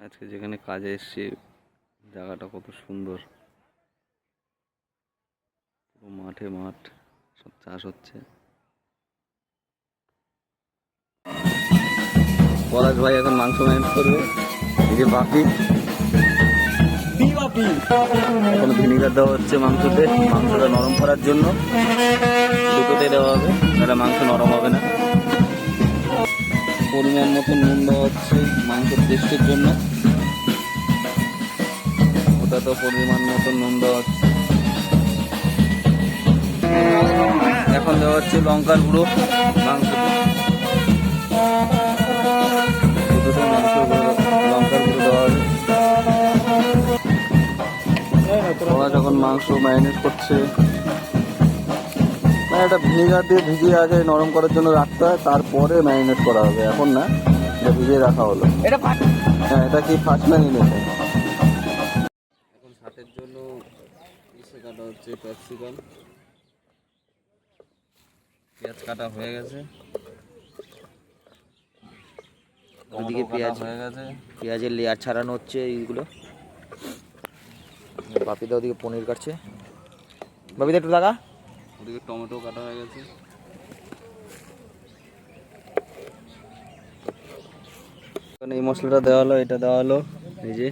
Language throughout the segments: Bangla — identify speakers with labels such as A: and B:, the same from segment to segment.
A: আজকে যেখানে কাজে এসেছি জায়গাটা কত সুন্দর, পুরো মাঠে মাঠ, সব চাষ হচ্ছে। পলাশ ভাই এখন মাংস ম্যানেজ করবে। এই যে বাপি, এখন ভিনিগার দেওয়া হচ্ছে মাংসতে, মাংসটা নরম করার জন্য। দুটোতে দেওয়া হবে, তাহলে মাংস নরম হবে না। পরিমাণ মতো নুন দেওয়া হচ্ছে মাংসের টেস্টের জন্য। ওটা তো পরিমাণ মতো নুন দেওয়া হচ্ছে। এখন দেওয়া হচ্ছে লঙ্কার গুঁড়ো মাংসতে। দুটোতে লঙ্কার গুঁড়ো দেওয়া হবে। ওরা যখন মাংস ম্যারিনেট করছে, মানে এটা ভিনেগার দিয়ে ভিজিয়ে আগে নরম করার জন্য রাখতে হয়, তারপরে ম্যারিনেট করা হবে। এখন না, এটা ভিজিয়ে রাখা হলো। হ্যাঁ, এটা কি ফার্স্ট ম্যারিনেট। এখন সাথের জন্য ইসে কাটা হচ্ছে ক্যাপসিকাম। পেঁয়াজ কাটা হয়ে গেছে,
B: ওদিকে পেঁয়াজ
A: হয়ে গেছে,
B: পেঁয়াজের লেয়ার ছাড়ানো হচ্ছে এইগুলো। বাপিদা ওদিকে পনির কাটছে। বাপিদা একটু লাগা।
A: ওদিকে টমেটো কাটা হয়ে গেছে। এই মশলাটা দেওয়া হলো, এটা দেওয়া হলো, এই যে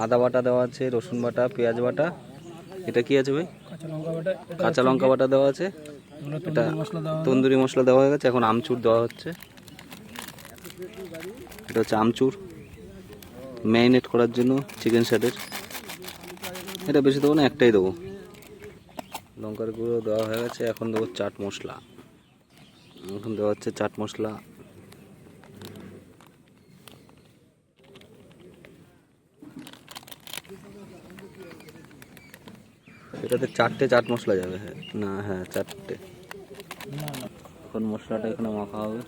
A: আদা বাটা দেওয়া আছে, রসুন বাটা, পেঁয়াজ বাটা। এটা কি আছে ভাই? কাঁচা লঙ্কা বাটা দেওয়া আছে। এটা তন্দুরি মশলা দেওয়া হয়ে গেছে। এখন আমচুর দেওয়া হচ্ছে। এটা হচ্ছে আমচুর, ম্যারিনেট করার জন্য চিকেন শার্টের। এটা বেশি দেবো না, একটাই দেবো। লঙ্কার গুঁড়ো দেওয়া হয়ে গেছে। এখন দেবো চাট মশলা। এখন দেওয়া হচ্ছে চাট মশলা। এটাতে 4টে চাট মশলা যাবে। হ্যাঁ না, হ্যাঁ 4টে। এখন মশলাটা এখানে মাখা হবে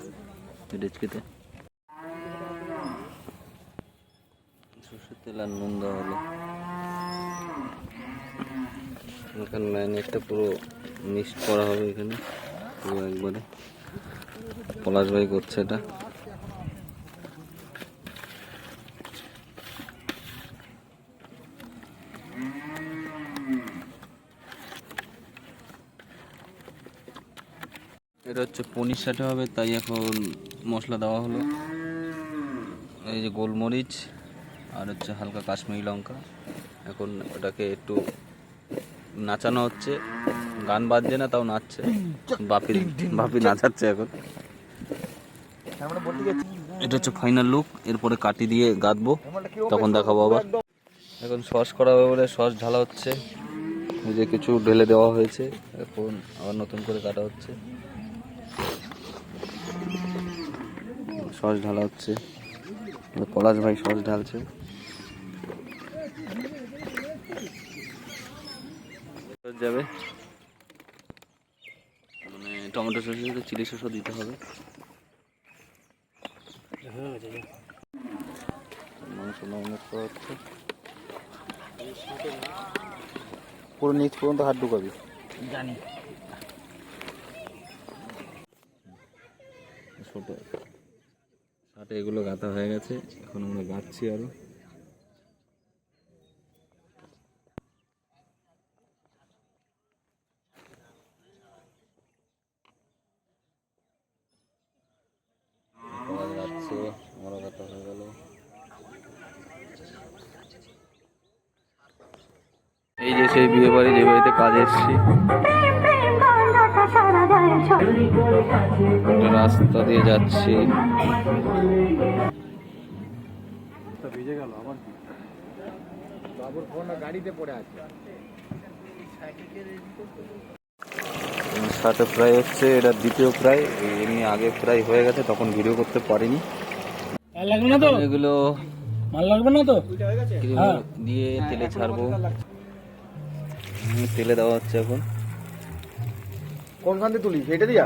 A: ডেচকিতে। সরষের তেল আর নুন দেওয়া হলো। এখানে ম্যারিনেটটা পুরো মিক্স করা হবে এখানে পুরো একবারে। পলাশ ভাই করছে এটা। এটা হচ্ছে পনির সাথে হবে, তাই এখন মশলা দেওয়া হলো। এই যে গোলমরিচ আর হচ্ছে হালকা কাশ্মীরি লঙ্কা। এখন ওটাকে একটু নাচানো হচ্ছে। গান বাজছে না, তাও নাচছে। বাপি বাপি নাচাচ্ছে এখন। এটা হচ্ছে ফাইনাল লুক। এরপরে কাটি দিয়ে গাঁথবো, তখন দেখাবো আবার। এখন সস করা হবে বলে সস ঢালা হচ্ছে। এই যে কিছু ঢেলে দেওয়া হয়েছে, এখন আবার নতুন করে কাটা হচ্ছে। সস ঢালা হচ্ছে, পলাশ ভাই সস ঢালছে। যাবে মানে টমেটো সস, চিলি সসও দিতে হবে। মাংস ম্যারিনেট করা হচ্ছে। পুরো নিচ পর্যন্ত হাত ঢুকাবি,
B: জানি।
A: ছোট শার্টে এগুলো গাঁথা হয়ে গেছে। এখন আমরা গাঁথছি আরো। গাঁথছে, আমারও গাঁথা হয়ে গেল। এই যে সেই বিয়ে বাড়ি, যে বাড়িতে কাজে এসেছি। রাস্তা দিয়ে যাচ্ছি। ভিজে গেল আবার কি? বাবুর ফোন গাড়িতে পড়ে আছে। শার্টে ফ্রাই হচ্ছে, এটা দ্বিতীয় ফ্রাই। এমনি আগে ফ্রাই হয়ে গেছে, তখন ভিডিও করতে পারিনি। এগুলো মাল লাগবে না তো, দিয়ে তেলে ছাড়বো। তেলে দেওয়া হচ্ছে এখন।
B: কোনখান থেকে তুলি এটা দিয়া?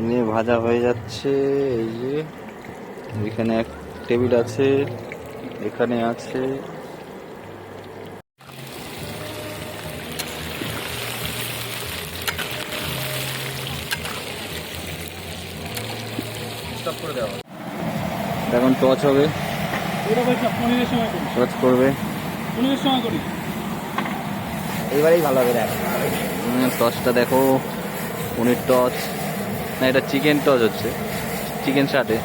A: নিয়ে ভাজা হয়ে যাচ্ছে। এই যে এখানে এক টেবিল আছে, এখানে আছে। এখন টচ হবে, টচ করবে।
B: এইবারেই ভালো হবে দেখ।
A: টচটা দেখো, পনির টচ না, এটা চিকেন টচ হচ্ছে, চিকেন শাটে।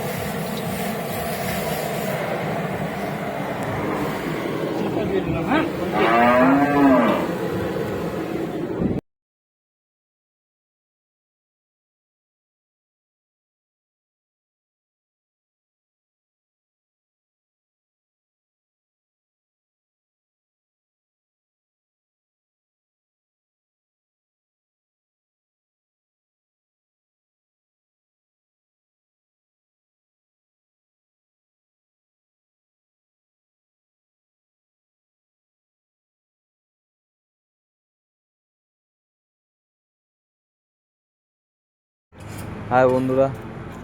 A: হাই বন্ধুরা,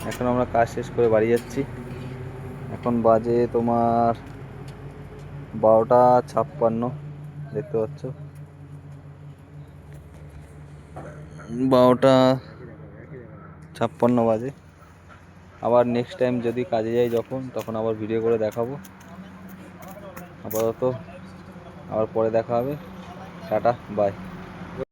A: এখন আমরা কাজ শেষ করে বাড়ি যাচ্ছি। এখন বাজে তোমার 12:56, দেখতে পাচ্ছ 12:56 বাজে। আবার নেক্সট টাইম যদি কাজে যাই যখন, তখন আবার ভিডিও করে দেখাবো। আপাতত আবার পরে দেখা হবে। Tata, by.